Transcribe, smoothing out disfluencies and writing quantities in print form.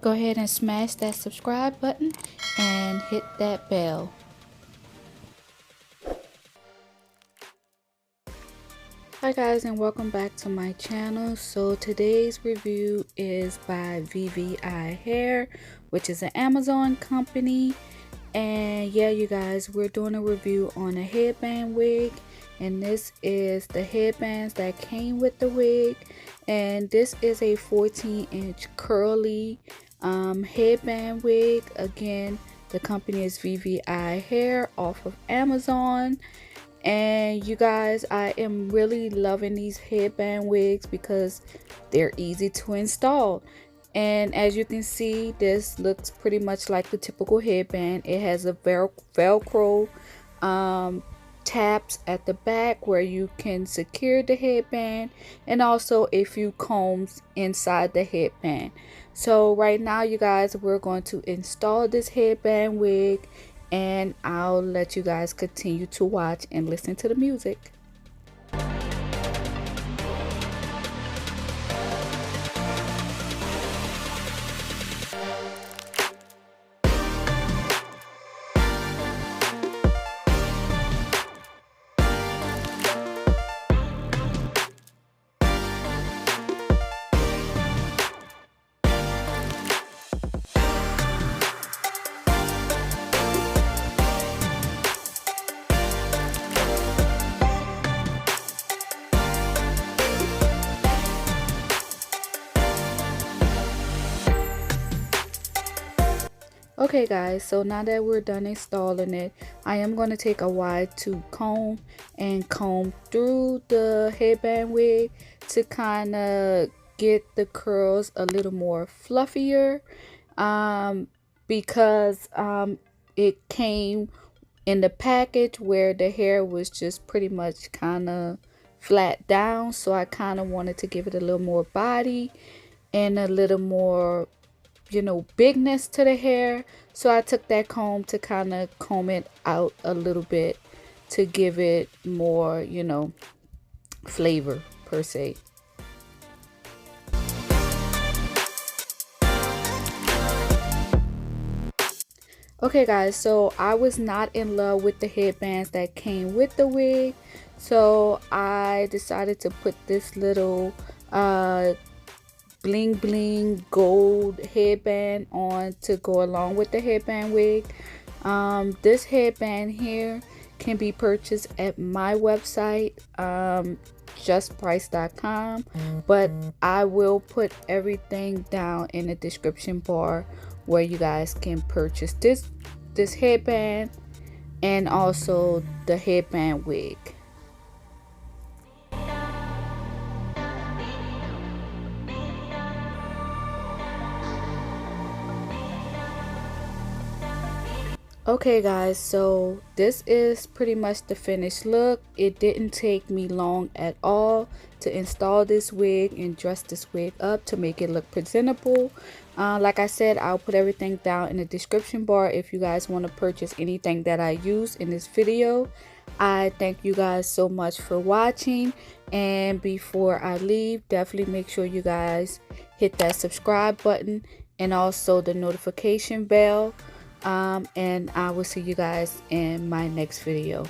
go ahead and smash that subscribe button and hit that bell. Hi guys, and welcome back to my channel. So today's review is by VVI Hair, which is an Amazon company. And yeah, you guys, we're doing a review on a headband wig, and this is the headbands that came with the wig. And this is a 14-inch curly headband wig. Again, the company is VVI Hair off of Amazon. And you guys, I am really loving these headband wigs because they're easy to install. And as you can see, this looks pretty much like the typical headband. It has a velcro tabs at the back where you can secure the headband, and also a few combs inside the headband. So right now, you guys, we're going to install this headband wig, and I'll let you guys continue to watch and listen to the music. Okay guys, so now that we're done installing it, I am going to take a wide tooth comb and comb through the headband wig to kind of get the curls a little more fluffier, because it came in the package where the hair was just pretty much kind of flat down. So I kind of wanted to give it a little more body and a little more, you know, bigness to the hair. So I took that comb to kind of comb it out a little bit to give it more, you know, flavor per se. Okay guys, so I was not in love with the headbands that came with the wig, so I decided to put this little bling bling gold headband on to go along with the headband wig. This headband here can be purchased at my website, justprice.com, but I will put everything down in the description bar where you guys can purchase this headband and also the headband wig. Okay guys, so this is pretty much the finished look. It didn't take me long at all to install this wig and dress this wig up to make it look presentable. Like I said, I'll put everything down in the description bar if you guys want to purchase anything that I use in this video. I thank you guys so much for watching, and before I leave, definitely make sure you guys hit that subscribe button and also the notification bell. And I will see you guys in my next video.